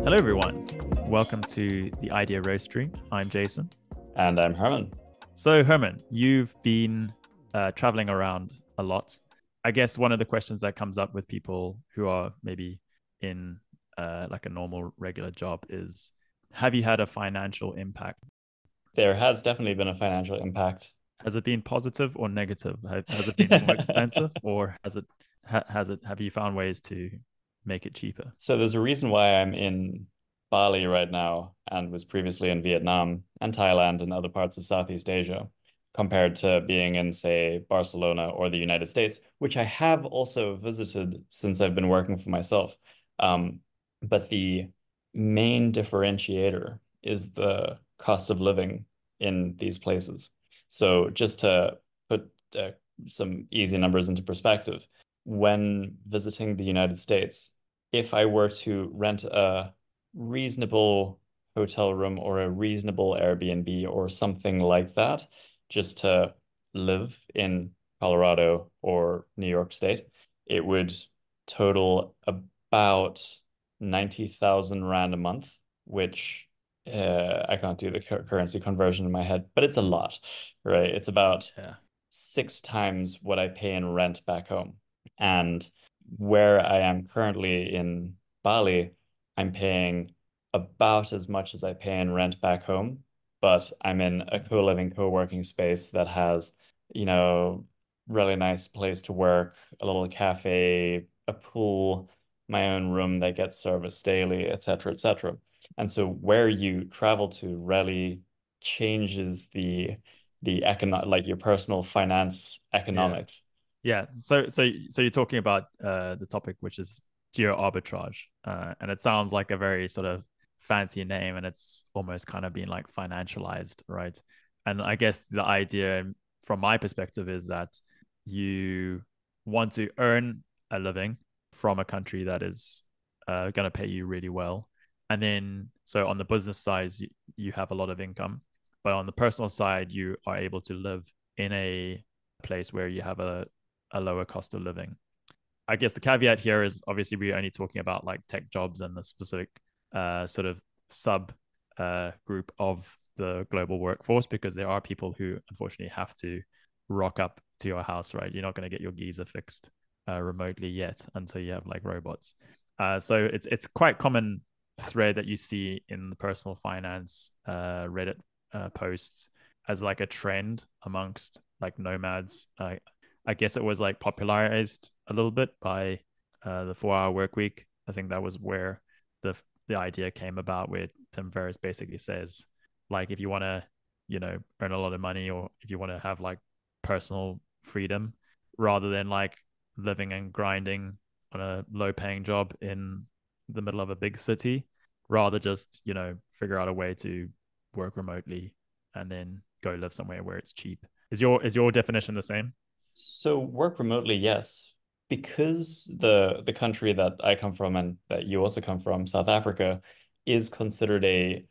Hello, everyone. Welcome to the Idea Roastery. I'm Jason. And I'm Herman. So, Herman, you've been traveling around a lot. I guess one of the questions that comes up with people who are maybe in like a normal, regular job is, have you had a financial impact? There has definitely been a financial impact. Has it been positive or negative? Has it been more expensive, or have you found ways to make it cheaper? So there's a reason why I'm in Bali right now and was previously in Vietnam and Thailand and other parts of Southeast Asia, compared to being in, say, Barcelona or the United States, which I have also visited since I've been working for myself. Um, but the main differentiator is the cost of living in these places. So just to put some easy numbers into perspective, when visiting the United States, if I were to rent a reasonable hotel room or a reasonable Airbnb or something like that, just to live in Colorado or New York State, it would total about 90,000 Rand a month, which I can't do the currency conversion in my head, but it's a lot, right? It's about Yeah. 6 times what I pay in rent back home. And where I am currently in Bali, I'm paying about as much as I pay in rent back home, but I'm in a co-living, co-working space that has, you know, really nice place to work, a little cafe, a pool, my own room that gets service daily, etc., etc. And so where you travel to really changes the like your personal finance Yeah. economics. Yeah. So you're talking about the topic, which is geo-arbitrage, and it sounds like a very sort of fancy name, and it's almost kind of being like financialized, right? And I guess the idea, from my perspective, is that you want to earn a living from a country that is going to pay you really well, and then so on the business side, you have a lot of income, but on the personal side, you are able to live in a place where you have a lower cost of living. I guess the caveat here is obviously we're only talking about like tech jobs and the specific sort of sub group of the global workforce, because there are people who unfortunately have to rock up to your house, right? You're not going to get your geyser fixed remotely yet until you have like robots. So it's quite common thread that you see in the personal finance Reddit posts as like a trend amongst like nomads. I guess it was like popularized a little bit by the 4 Hour Work Week. I think that was where the the idea came about, where Tim Ferriss basically says, like, if you want to, earn a lot of money, or if you want to have like personal freedom, rather than like living and grinding on a low paying job in the middle of a big city, rather just, figure out a way to work remotely and then go live somewhere where it's cheap. Is your definition the same? So work remotely, yes, because the country that I come from and that you also come from, South Africa, is considered a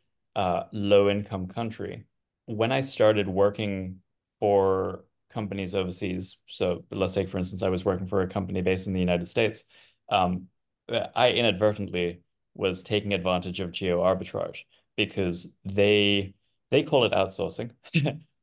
low income country. When I started working for companies overseas, so let's say for instance I was working for a company based in the United States, um, I inadvertently was taking advantage of geo arbitrage because they call it outsourcing.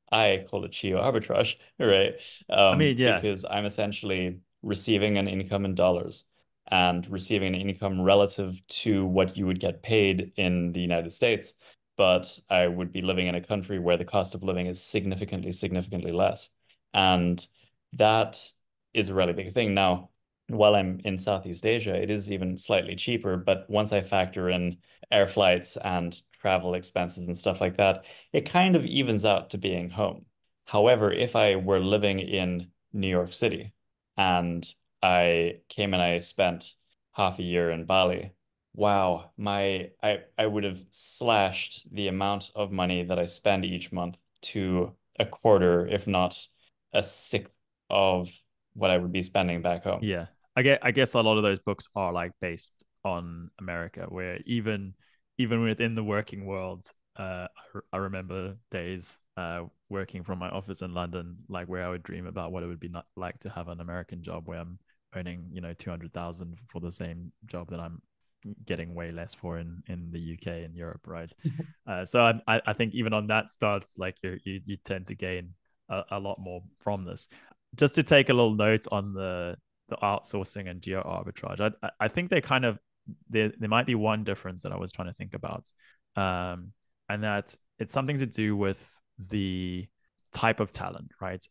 I call it geo arbitrage, right? I mean, yeah. Because I'm essentially receiving an income in dollars and receiving an income relative to what you would get paid in the United States. But I would be living in a country where the cost of living is significantly, significantly less. And that is a really big thing. Now, while I'm in Southeast Asia, it is even slightly cheaper. But once I factor in air flights and travel expenses and stuff like that, it kind of evens out to being home. However, if I were living in New York City and I came and I spent half a year in Bali, wow, I would have slashed the amount of money that I spend each month to a quarter, if not a sixth of what I would be spending back home. Yeah. I guess a lot of those books are like based on America, where even within the working world, I remember days working from my office in London, like where I would dream about what it would be not like to have an American job where I'm earning, 200,000 for the same job that I'm getting way less for in the UK and Europe, right? So I think even on that starts, like you tend to gain a lot more from this. Just to take a little note on the outsourcing and geo arbitrage, I think they kind of there might be one difference that I was trying to think about, and that it's something to do with the type of talent, right?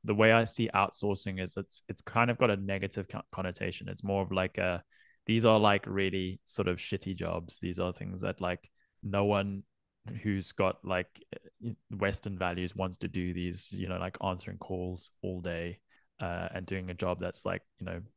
The way I see outsourcing is it's kind of got a negative connotation. It's more of like a these are like really sort of shitty jobs. These are things that like no one who's got like Western values wants to do these, like answering calls all day, and doing a job that's like,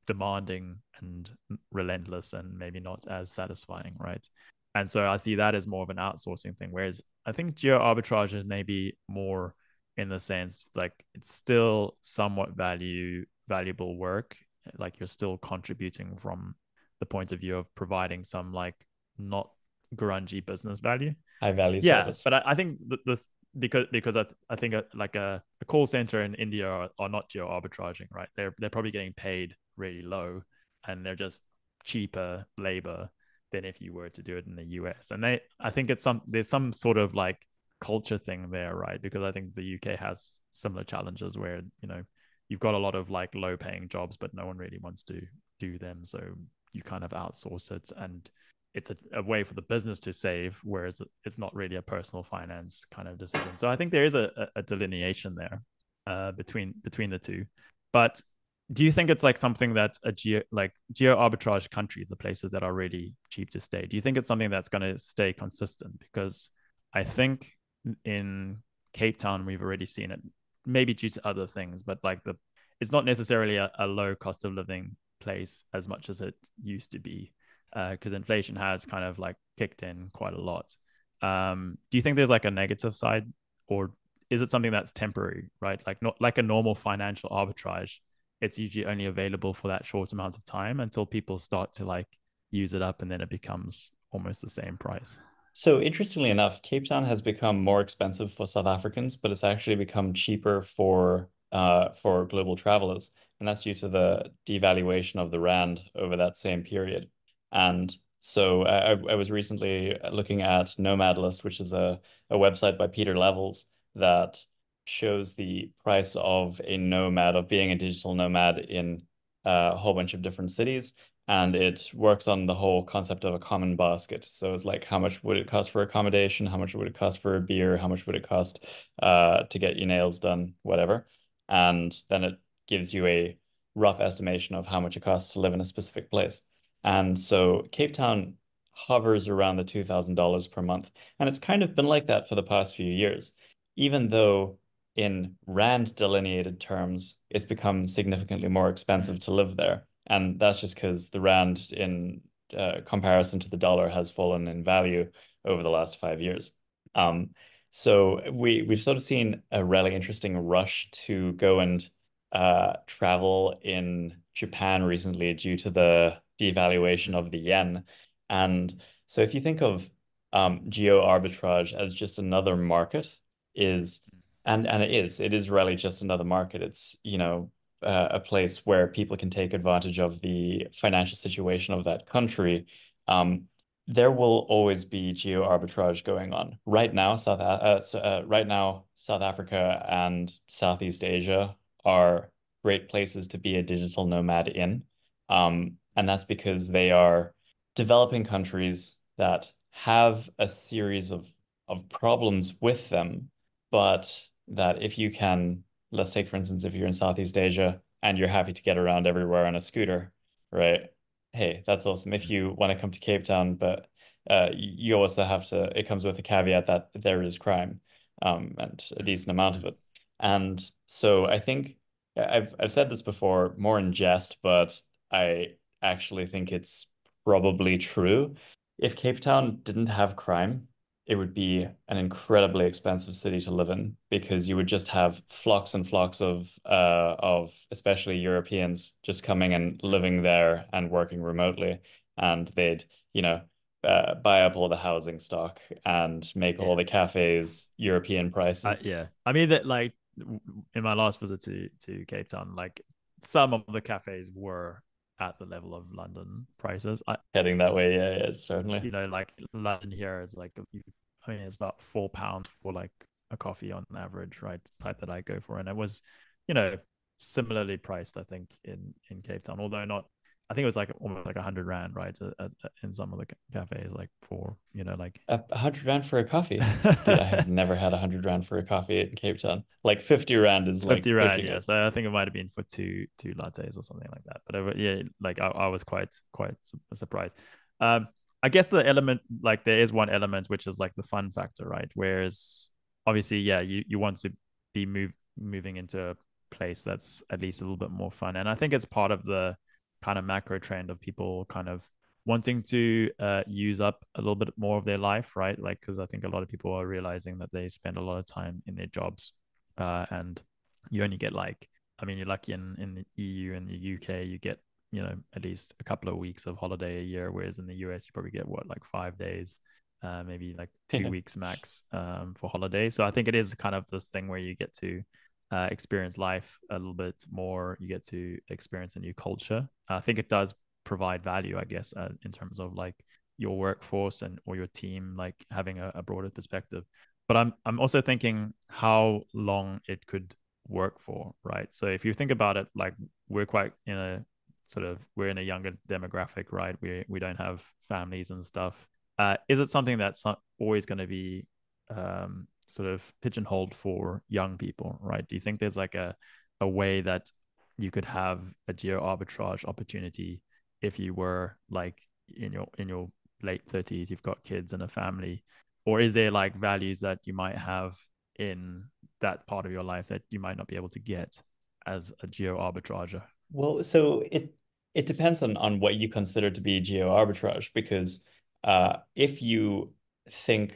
demanding and relentless and maybe not as satisfying, right? And so I see that as more of an outsourcing thing. Whereas I think geo arbitrage is maybe more in the sense like it's still somewhat valuable work. Like you're still contributing from the point of view of providing some like not grungy business value. High value Yeah, service. but I think this because I think like a call center in India are not geo arbitraging, right? They're probably getting paid really low, and they're just cheaper labor than if you were to do it in the US. And I think there's some sort of like culture thing there, right? Because I think the UK has similar challenges where you've got a lot of like low paying jobs, but no one really wants to do them, so you kind of outsource it, and it's a way for the business to save, whereas it's not really a personal finance kind of decision. So I think there is a delineation there, between the two. But do you think it's like something that geo arbitrage countries, the places that are really cheap to stay, do you think it's something that's going to stay consistent? Because I think in Cape Town we've already seen it, maybe due to other things, but like it's not necessarily a low cost of living place as much as it used to be, because inflation has kind of like kicked in quite a lot. Do you think there's like a negative side, or is it something that's temporary, right? Like not like a normal financial arbitrage. It's usually only available for that short amount of time until people start to like use it up, and then it becomes almost the same price. So interestingly enough, Cape Town has become more expensive for South Africans, but it's actually become cheaper for global travelers. And that's due to the devaluation of the rand over that same period. And so I was recently looking at Nomad List, which is a website by Peter Levels that shows the price of a nomad, of being a digital nomad in a whole bunch of different cities. And it works on the whole concept of a common basket. So it's like, how much would it cost for accommodation? How much would it cost for a beer? How much would it cost to get your nails done? Whatever. And then it gives you a rough estimation of how much it costs to live in a specific place. And so Cape Town hovers around the $2,000 per month. And it's kind of been like that for the past few years, even though in rand delineated terms, it's become significantly more expensive to live there. And that's just because the rand in comparison to the dollar has fallen in value over the last 5 years. So we've sort of seen a really interesting rush to go and travel in Japan recently due to the devaluation of the yen. And so if you think of geo arbitrage as just another market, is and it is really just another market. It's, a place where people can take advantage of the financial situation of that country. There will always be geo arbitrage going on. Right now, South Africa and Southeast Asia are great places to be a digital nomad in. And that's because they are developing countries that have a series of problems with them, but that if you can, let's say, for instance, if you're in Southeast Asia and you're happy to get around everywhere on a scooter, right? Hey, that's awesome. If you want to come to Cape Town, but you also have to, it comes with a caveat that there is crime, and a decent amount of it. And so I think I've said this before, more in jest, but I actually think it's probably true. If Cape Town didn't have crime, it would be an incredibly expensive city to live in, because you would just have flocks and flocks of especially Europeans just coming and living there and working remotely, and they'd, buy up all the housing stock and make all Yeah. the cafes European prices. Yeah. I mean that like in my last visit to Cape Town, like some of the cafes were at the level of London prices. Heading that way, yeah, yeah, certainly. Like London here is like, I mean, it's about £4 for like a coffee on average, right? Type that I go for, and it was, you know, similarly priced, I think, in Cape Town, although not. I think it was like almost like 100 rand, right? In some of the cafes, like for like £100 for a coffee, dude. I have never had £100 for a coffee in Cape Town. Like 50 rand is like 50 rand, pushing yeah. it. So I think it might have been for two lattes or something like that. But yeah, like I was quite surprised. Um, I guess the element, like there is one element which is like the fun factor, right? Whereas obviously, yeah, you want to be moving into a place that's at least a little bit more fun, and I think it's part of the kind of macro trend of people kind of wanting to use up a little bit more of their life, right? Like because I think a lot of people are realizing that they spend a lot of time in their jobs, and you only get like, I mean, you're lucky in the EU and the UK, you get, at least a couple of weeks of holiday a year, whereas in the US, you probably get what, like 5 days, maybe like 2 weeks max for holiday. So I think it is kind of this thing where you get to experience life a little bit more. You get to experience a new culture. I think it does provide value, I guess, in terms of like your workforce and or your team, like having a broader perspective. But I'm also thinking how long it could work for, right? So if you think about it, like we're quite in a we're in a younger demographic, right? We don't have families and stuff. Is it something that's not always going to be sort of pigeonholed for young people, right? Do you think there's like a way that you could have a geo arbitrage opportunity if you were like in your late 30s, you've got kids and a family, or is there like values that you might have in that part of your life that you might not be able to get as a geo arbitrager? Well, so it depends on what you consider to be geo arbitrage, because if you think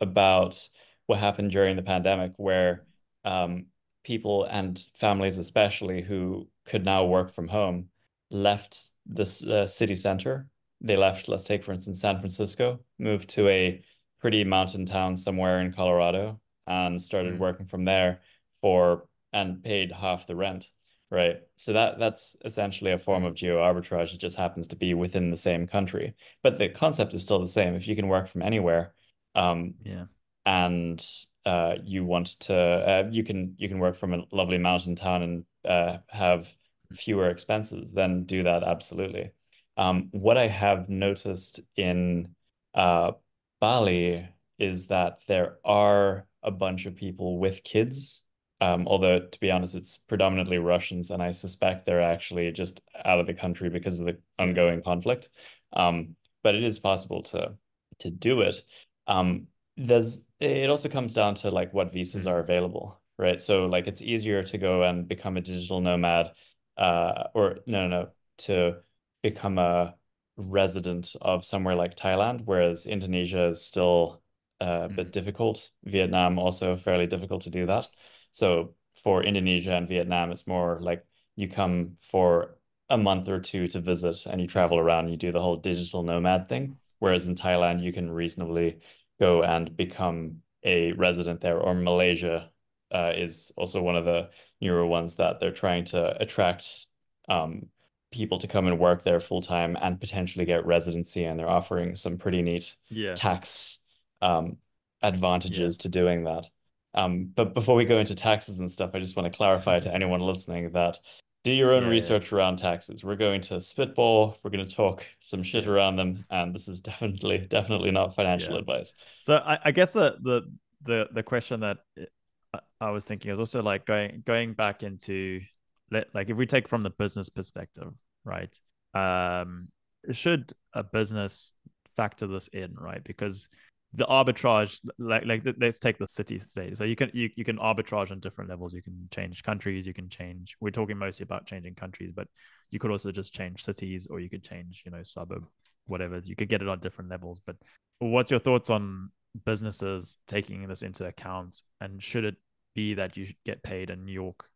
about what happened during the pandemic, where um, people and families, especially who could now work from home, left this city center. They left, let's take for instance, San Francisco, moved to a pretty mountain town somewhere in Colorado, and started Mm, working from there for and paid half the rent. Right. So that's essentially a form mm, of geo arbitrage. It just happens to be within the same country. But the concept is still the same. If you can work from anywhere, um, yeah. and you want to you can work from a lovely mountain town and have fewer expenses, then do that absolutely. What I have noticed in uh, Bali is that there are a bunch of people with kids. Although to be honest, it's predominantly Russians, and I suspect they're actually just out of the country because of the Yeah. ongoing conflict. But it is possible to do it. Um, it also comes down to like what visas Mm, are available, right? So like it's easier to go and become a digital nomad, or no, to become a resident of somewhere like Thailand, whereas Indonesia is still a bit mm, difficult. Vietnam also fairly difficult to do that. So for Indonesia and Vietnam, it's more like you come for a month or two to visit and you mm, travel around, you do the whole digital nomad thing. Whereas in Thailand, you can reasonably go and become a resident there. Or Malaysia is also one of the newer ones that they're trying to attract um, people to come and work there full time and potentially get residency. And they're offering some pretty neat yeah. tax um, Yeah. advantages to doing that. But before we go into taxes and stuff, I just want to clarify to anyone listening that do your own Yeah. Yeah. research around taxes. We're going to spitball, we're going to talk some shit Yeah. around them, and this is definitely not financial Yeah. advice. So I guess the question that I was thinking is also like going back into like if we take from the business perspective, right? Um, should a business factor this in, right? Because the arbitrage, let's take the city state. So you can arbitrage on different levels. You can change countries. You can change. We're talking mostly about changing countries, but you could also just change cities, or you could change, suburb, whatever. You could get it on different levels. But what's your thoughts on businesses taking this into account? And should it be that you get paid a New York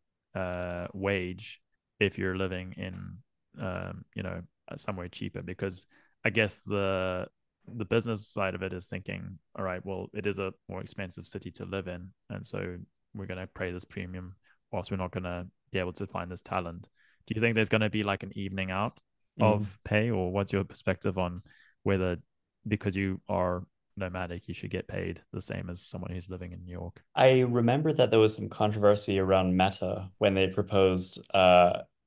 wage if you're living in, somewhere cheaper? Because I guess the business side of it is thinking, all right, well, it is a more expensive city to live in, and so we're going to pay this premium whilst we're not going to be able to find this talent. Do you think there's going to be like an evening out? Mm. of pay, or what's your perspective on whether because you are nomadic you should get paid the same as someone who's living in New York? I remember that there was some controversy around Meta when they proposed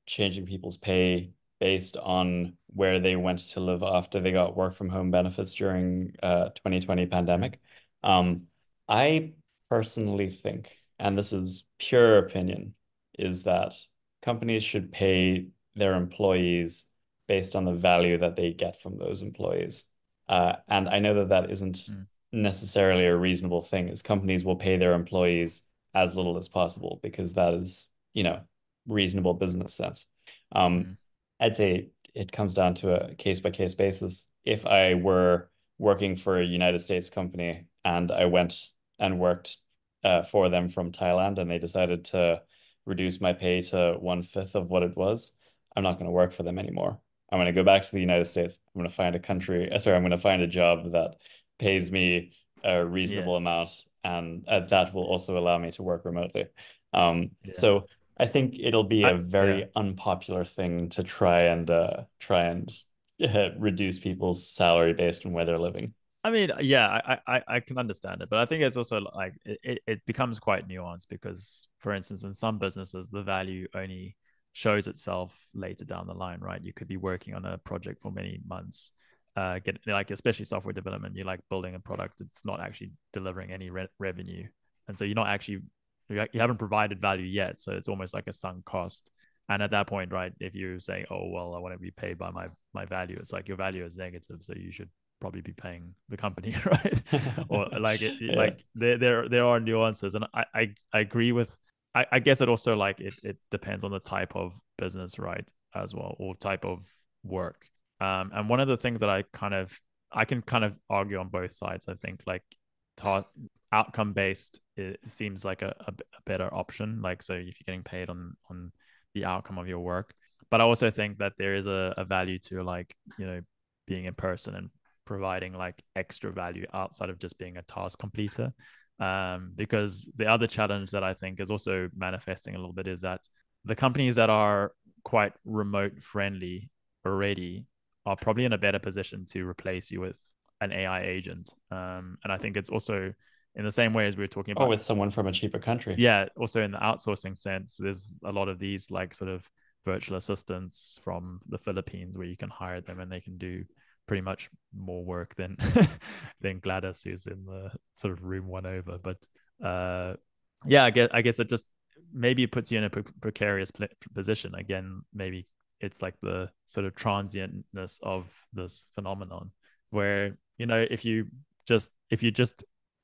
changing people's pay based on where they went to live after they got work from home benefits during 2020 Mm, pandemic. Um, I personally think, and this is pure opinion, is that companies should pay their employees based on the value that they get from those employees. And I know that that isn't mm, necessarily a reasonable thing, is companies will pay their employees as little as possible because that is, reasonable business sense. Um, mm, I'd say it comes down to a case by case basis. If I were working for a United States company and I went and worked for them from Thailand and they decided to reduce my pay to 1/5 of what it was, I'm not going to work for them anymore. I'm going to go back to the United States. I'm going to find a country, sorry, I'm going to find a job that pays me a yeah, reasonable amount, and that will also allow me to work remotely. yeah. So I think it'll be a Yeah. very unpopular thing to try and reduce people's salary based on where they're living. I mean, yeah, I can understand it, but I think it's also like it becomes quite nuanced because, for instance, in some businesses, the value only shows itself later down the line, right? You could be working on a project for many months, get like especially software development, you're like building a product, it's not actually delivering any revenue, and so you're not actually you haven't provided value yet, so it's almost like a sunk cost. And at that point, right, if you say, "Oh well, I want to be paid by my value," it's like your value is negative, so you should probably be paying the company, right? Or like Yeah. like there are nuances, and I agree with. I guess it also like it depends on the type of business, right, as well, or type of work. And one of the things that I can kind of argue on both sides. I think like ta- outcome based it seems like a better option. Like so, if you're getting paid on the outcome of your work, but I also think that there is a value to like being in person and providing like extra value outside of just being a task completer. Because the other challenge that I think is also manifesting a little bit is that the companies that are quite remote friendly already are probably in a better position to replace you with an AI agent. And I think it's also in the same way as we were talking Or about, with someone from a cheaper country. yeah, also in the outsourcing sense, there's a lot of these like sort of virtual assistants from the Philippines where you can hire them and they can do pretty much more work than than Gladys who's in the sort of room one over. But yeah, I guess it just maybe it puts you in a precarious position again. Maybe it's like the sort of transientness of this phenomenon where if you just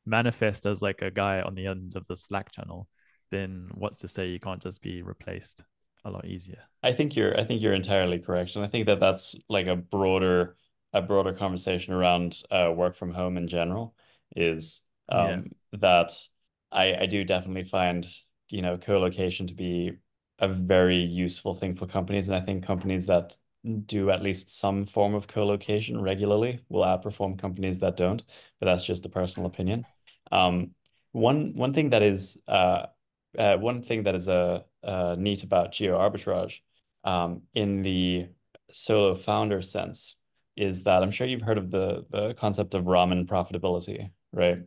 manifest as like a guy on the end of the Slack channel, then what's to say you can't just be replaced a lot easier? I think you're entirely correct, and I think that that's like a broader conversation around work from home in general is Yeah. that I do definitely find co-location to be a very useful thing for companies, and I think companies that do at least some form of co-location regularly will outperform companies that don't, but that's just a personal opinion. Um, one thing that is neat about geo-arbitrage in the solo founder sense is that I'm sure you've heard of the concept of ramen profitability, right?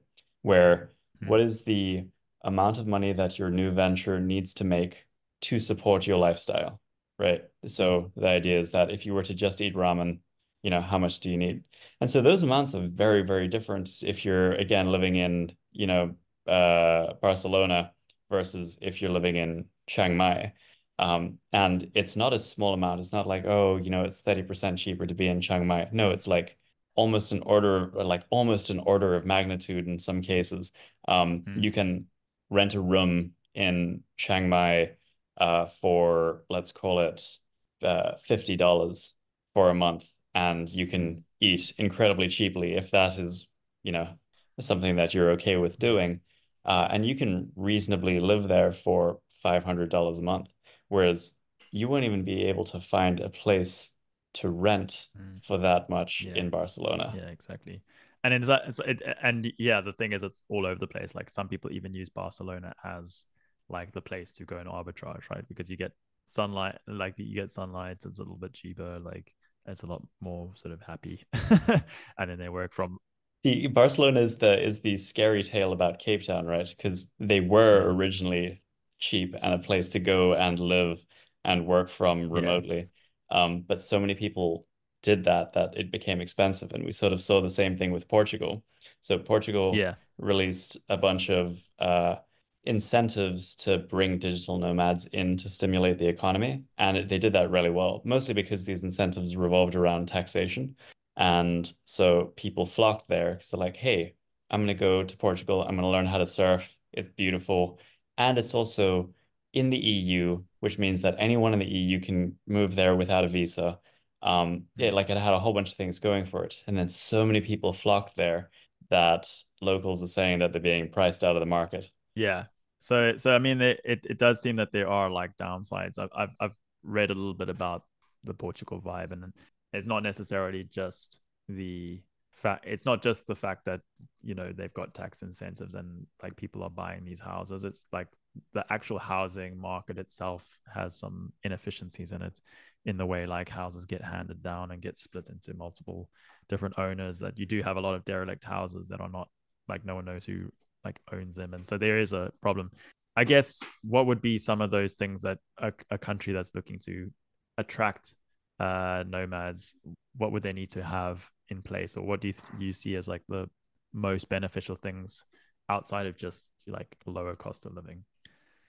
Where Mm, what is the amount of money that your new venture needs to make to support your lifestyle, right? mm, So the idea is that if you were to just eat ramen, how much do you need? And so those amounts are very, very different if you're again living in, Barcelona versus if you're living in Chiang Mai. And it's not a small amount. It's not like, oh, it's 30% cheaper to be in Chiang Mai. No, it's like almost an order of magnitude in some cases. mm, You can rent a room in Chiang Mai for, let's call it $50 for a month, and you mm, can eat incredibly cheaply if that is, you know, something that you're okay with yeah. doing. And you can reasonably live there for $500 a month, whereas you won't even be able to find a place to rent Mm, for that much yeah. in Barcelona. Yeah, exactly. And then and yeah, the thing is, it's all over the place. Like some people even use Barcelona as like the place to go and arbitrage, right? Because you get sunlight, like you get sunlight, it's a little bit cheaper. Like it's a lot more sort of happy, and then they work from The Barcelona is the scary tale about Cape Town, right? Because they were mm, originally cheap and a place to go and live and work from yeah, remotely. But so many people did that it became expensive, and we sort of saw the same thing with Portugal. So Portugal yeah, released a bunch of incentives to bring digital nomads in to stimulate the economy, and they did that really well, mostly because these incentives revolved around taxation. And so people flocked there because they're like, hey, I'm going to go to Portugal. I'm going to learn how to surf. It's beautiful. And it's also in the EU, which means that anyone in the EU can move there without a visa. mm, It had a whole bunch of things going for it. And then so many people flocked there that locals are saying that they're being priced out of the market. yeah. So I mean, it does seem that there are like downsides. I've read a little bit about the Portugal vibe, and it's not necessarily just the fact. It's not just the fact that they've got tax incentives and like people are buying these houses. It's like the actual housing market itself has some inefficiencies in it, in the way like houses get handed down and get split into multiple different owners. That you do have a lot of derelict houses that are not, like, no one knows who like owns them, and so there is a problem. I guess what would be some of those things that a country that's looking to attract nomads, what would they need to have in place, or what do you see as like the most beneficial things outside of just like lower cost of living?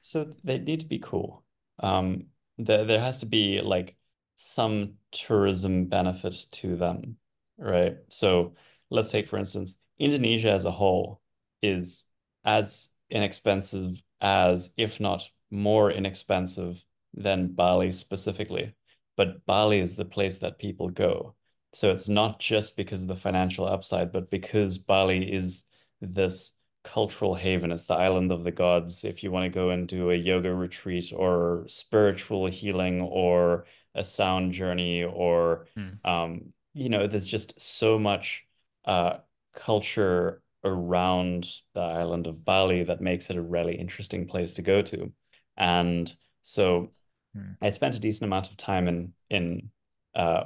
So they need to be cool. There has to be like some tourism benefit to them, right? So let's take, for instance, Indonesia as a whole is as inexpensive as, if not more inexpensive than Bali specifically. But Bali is the place that people go. So it's not just because of the financial upside, but because Bali is this cultural haven. It's the island of the gods. If you want to go and do a yoga retreat or spiritual healing or a sound journey or Hmm. there's just so much uh culture around the island of Bali that makes it a really interesting place to go to. And so Hmm. I spent a decent amount of time in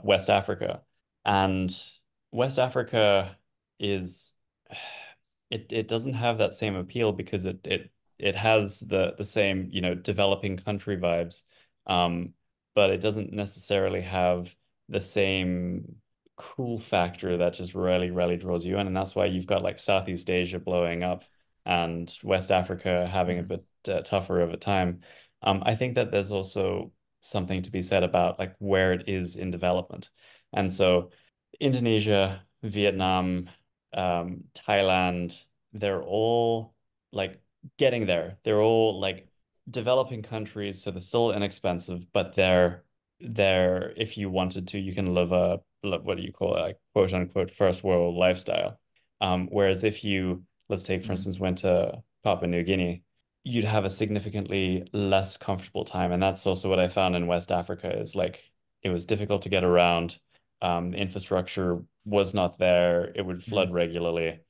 West Africa, and West Africa is it doesn't have that same appeal because it has the same, developing country vibes, um, but it doesn't necessarily have the same cool factor that just really, really draws you in, and that's why you've got like Southeast Asia blowing up and West Africa having a Hmm. bit tougher of a time. I think that there's also something to be said about like where it is in development. And so Indonesia, Vietnam, Thailand, they're all like getting there. They're all like developing countries, so they're still inexpensive, but they're if you wanted to, you can live a what do you call it, like quote unquote first world lifestyle. Whereas if you, let's take for Hmm. instance, went to Papua New Guinea, you'd have a significantly less comfortable time. And that's also what I found in West Africa is like it was difficult to get around. The infrastructure was not there. It would Hmm. flood regularly.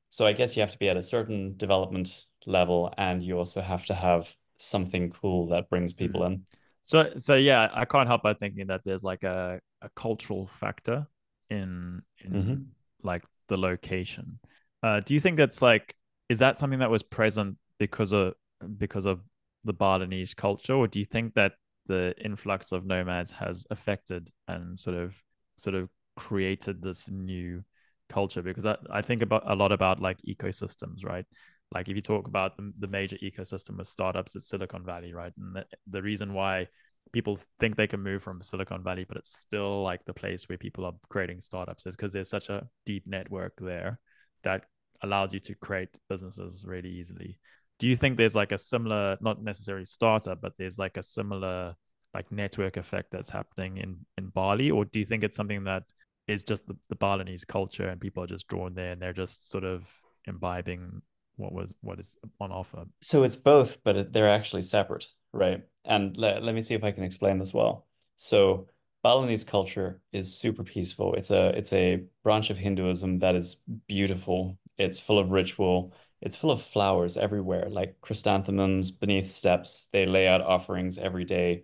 So I guess you have to be at a certain development level, and you also have to have something cool that brings Hmm. people in. So yeah, I can't help but thinking that there's like a cultural factor in Hmm. like the location. Do you think that's like, is that something that was present because of the Balinese culture, or do you think that the influx of nomads has affected and sort of created this new culture? Because I think about a lot about like ecosystems, right? Like if you talk about the major ecosystem of startups, it's Silicon Valley, right? And the reason why people think they can move from Silicon Valley, but it's still like the place where people are creating startups, is because there's such a deep network there that allows you to create businesses really easily. Do you think there's like a similar, not necessarily startup, but there's like a similar like network effect that's happening in Bali, or do you think it's something that is just the Balinese culture and people are just drawn there and they're just sort of imbibing what is on offer? So it's both, but they're actually separate, right? And let me see if I can explain this well. So Balinese culture is super peaceful. It's a branch of Hinduism that is beautiful. It's full of ritual. It's full of flowers everywhere, like chrysanthemums beneath steps. They lay out offerings every day.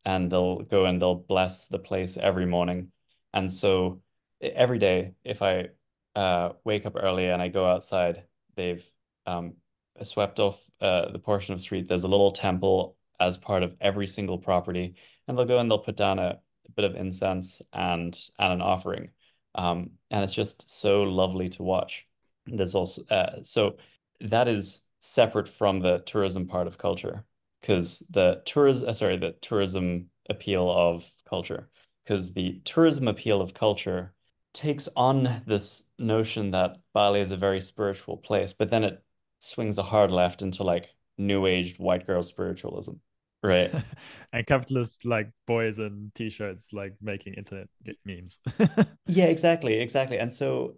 and they'll go and they'll bless the place every morning. And so every day, if I wake up early and I go outside, they've um, swept off the portion of street. There's a little temple as part of every single property, and they'll go and they'll put down a bit of incense and an offering. And it's just so lovely to watch. There's also so that is separate from the tourism part of culture, because the tourism appeal of culture, because the tourism appeal of culture takes on this notion that Bali is a very spiritual place, but then it swings a hard left into like new aged white girl spiritualism, right? And capitalist like boys in t-shirts like making internet memes. Yeah, exactly, exactly. And so,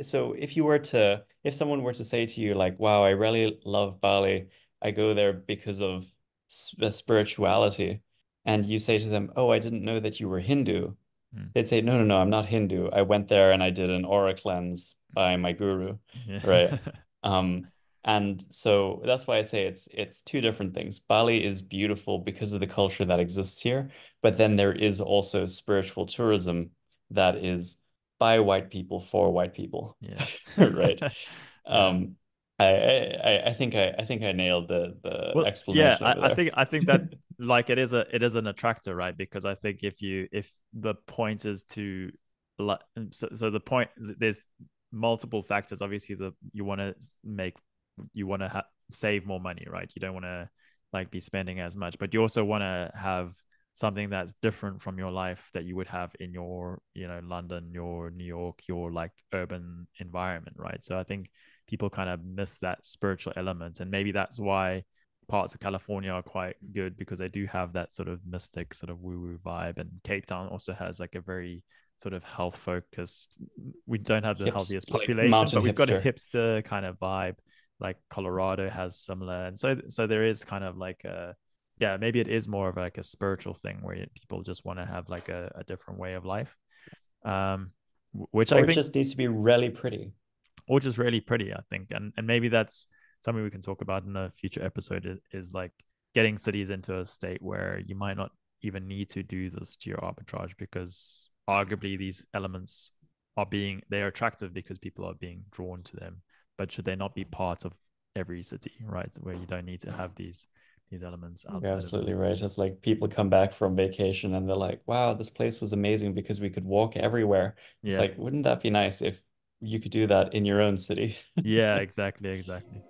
so if someone were to say to you, like, "Wow, I really love Bali. I go there because of spirituality," and you say to them, "Oh, I didn't know that you were Hindu," Mm. they'd say, "No, no, no, I'm not Hindu. I went there and I did an aura cleanse by my guru," Yeah. right? Um, and so that's why I say it's two different things. Bali is beautiful because of the culture that exists here, but then there is also spiritual tourism that is by white people for white people, Yeah. right? Yeah. Um, I think I nailed the Well, yeah, explanation I, over I there. think I think that like it is an attractor, right? Because I think if the point is to like so the point there's multiple factors. Obviously, the you want to make you want to save more money, right? You don't want to like be spending as much, but you also want to have something that's different from your life that you would have in your London, your New York, your like urban environment, right? So I think people kind of miss that spiritual element, and maybe that's why parts of California are quite good because they do have that sort of mystic sort of woo-woo vibe. And Cape Town also has like a very sort of health focused. We don't have the Hips healthiest like population, mountain but we've got a hipster. hipster kind of vibe. Like Colorado has similar, and so there is kind of like a yeah, maybe it is more of like a spiritual thing where people just want to have like a different way of life, um, which I Or it think just needs to be really pretty. or just really pretty, I think. And maybe that's something we can talk about in a future episode is like getting cities into a state where you might not even need to do this geo arbitrage because arguably these elements they're attractive because people are being drawn to them. But should they not be part of every city, right? Where you don't need to have these elements You're outside of them. absolutely right. It's like people come back from vacation and they're like, wow, this place was amazing because we could walk everywhere. It's Yeah. like, wouldn't that be nice if you could do that in your own city? Yeah, exactly, exactly.